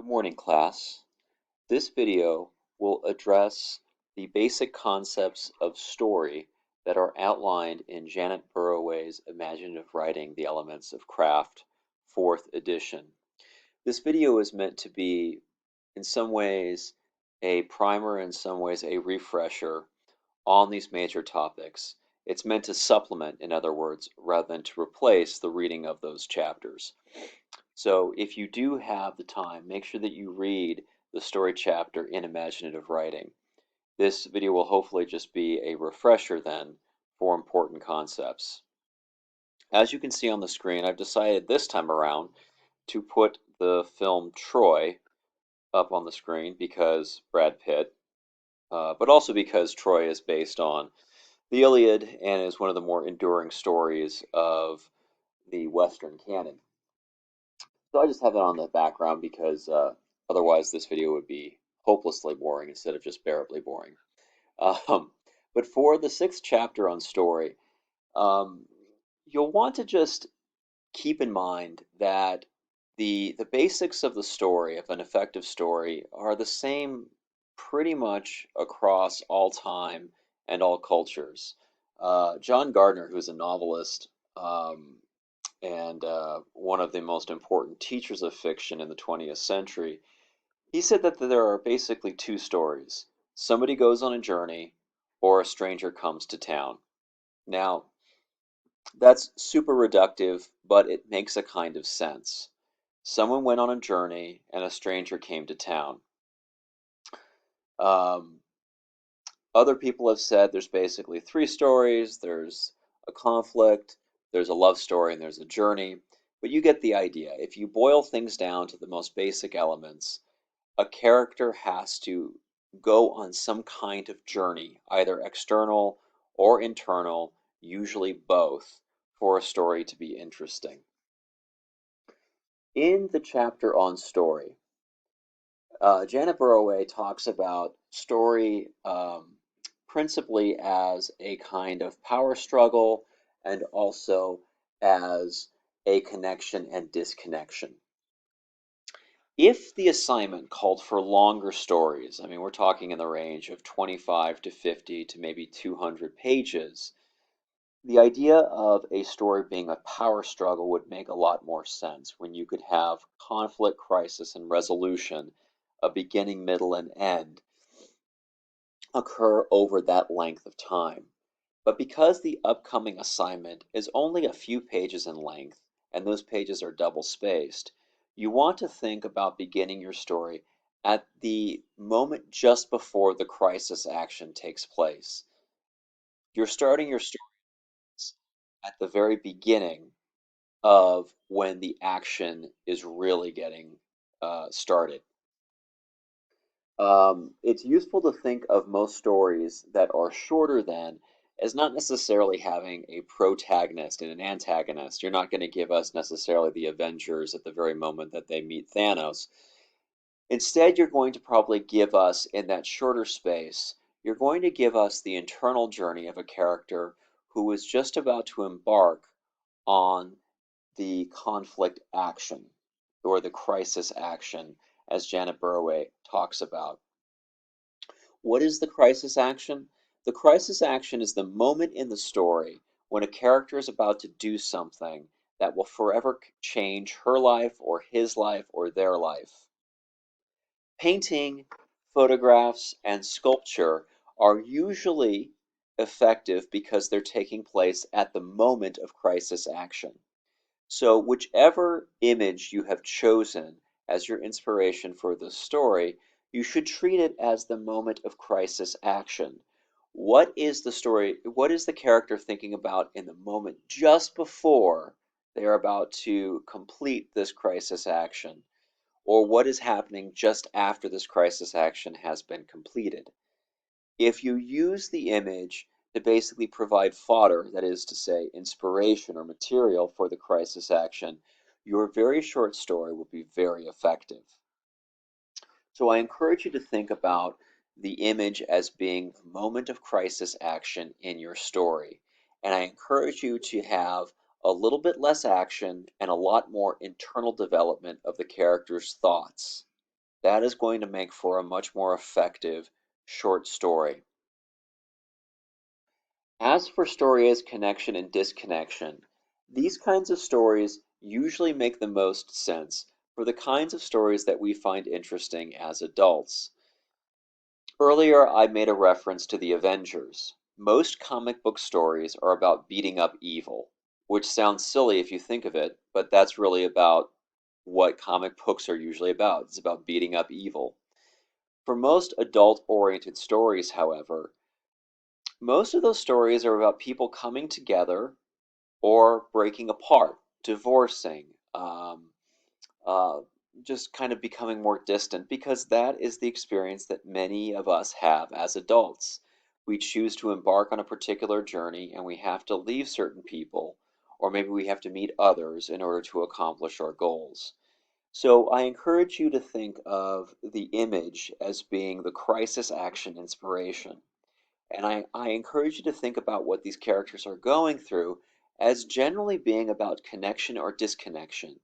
Good morning, class. This video will address the basic concepts of story that are outlined in Janet Burroway's Imaginative Writing, The Elements of Craft, 4th edition. This video is meant to be, in some ways, a primer, in some ways, a refresher on these major topics. It's meant to supplement, in other words, rather than to replace the reading of those chapters. So if you do have the time, make sure that you read the story chapter in imaginative writing. This video will hopefully just be a refresher then for important concepts. As you can see on the screen, I've decided this time around to put the film Troy up on the screen because Brad Pitt, but also because Troy is based on the Iliad and is one of the more enduring stories of the Western canon. So I just have it on the background because otherwise this video would be hopelessly boring instead of just bearably boring. Um, but for the 6th chapter on story, um, you'll want to just keep in mind that the basics of the story, of an effective story, are the same pretty much across all time and all cultures. John Gardner, who's a novelist, and one of the most important teachers of fiction in the 20th century, he said that there are basically two stories. Somebody goes on a journey, or a stranger comes to town. Now, that's super reductive, but it makes a kind of sense. Someone went on a journey, and a stranger came to town. Um, Other people have said there's basically three stories. There's a conflict, there's a love story, and there's a journey. But you get the idea. If you boil things down to the most basic elements, a character has to go on some kind of journey, either external or internal, usually both, for a story to be interesting. In the chapter on story, Janet Burroway talks about story principally as a kind of power struggle and also as a connection and disconnection. If the assignment called for longer stories, I mean, we're talking in the range of 25 to 50 to maybe 200 pages, the idea of a story being a power struggle would make a lot more sense when you could have conflict, crisis, and resolution, a beginning, middle, and end, occur over that length of time. But because the upcoming assignment is only a few pages in length, and those pages are double spaced, you want to think about beginning your story at the moment just before the crisis action takes place. You're starting your story at the very beginning of when the action is really getting started. It's useful to think of most stories that are shorter than as not necessarily having a protagonist and an antagonist. You're not going to give us necessarily the Avengers at the very moment that they meet Thanos. Instead, you're going to probably give us, in that shorter space, you're going to give us the internal journey of a character who is just about to embark on the conflict action or the crisis action, as Janet Burroway talks about. What is the crisis action? The crisis action is the moment in the story when a character is about to do something that will forever change her life or his life or their life. Painting, photographs, and sculpture are usually effective because they're taking place at the moment of crisis action. So, whichever image you have chosen as your inspiration for the story, you should treat it as the moment of crisis action. What is the story? What is the character thinking about in the moment just before they are about to complete this crisis action? Or what is happening just after this crisis action has been completed? If you use the image to basically provide fodder, that is to say, inspiration or material for the crisis action, your very short story will be very effective. So I encourage you to think about the image as being the moment of crisis action in your story. And I encourage you to have a little bit less action and a lot more internal development of the character's thoughts. That is going to make for a much more effective short story. As for story as connection and disconnection, these kinds of stories usually make the most sense for the kinds of stories that we find interesting as adults. Earlier, I made a reference to the Avengers. Most comic book stories are about beating up evil, which sounds silly if you think of it, but that's really about what comic books are usually about. It's about beating up evil. For most adult-oriented stories, however, most of those stories are about people coming together or breaking apart, divorcing, uh, just kind of becoming more distant, because that is the experience that many of us have as adults. We choose to embark on a particular journey and we have to leave certain people, or maybe we have to meet others in order to accomplish our goals. So I encourage you to think of the image as being the crisis action inspiration. And I encourage you to think about what these characters are going through as generally being about connection or disconnection.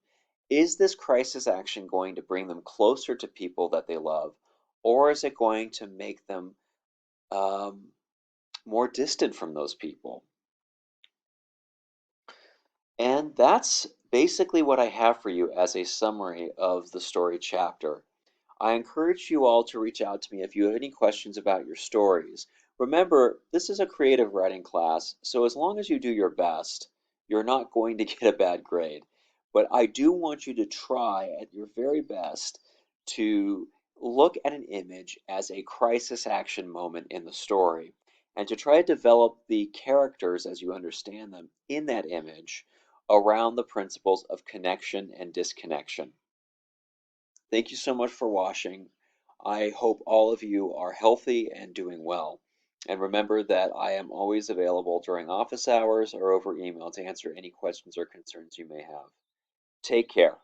Is this crisis action going to bring them closer to people that they love, or is it going to make them um, more distant from those people? And that's basically what I have for you as a summary of the story chapter. I encourage you all to reach out to me if you have any questions about your stories. Remember, this is a creative writing class, so as long as you do your best, you're not going to get a bad grade. But I do want you to try at your very best to look at an image as a crisis action moment in the story and to try to develop the characters as you understand them in that image around the principles of connection and disconnection. Thank you so much for watching. I hope all of you are healthy and doing well. And remember that I am always available during office hours or over email to answer any questions or concerns you may have. Take care.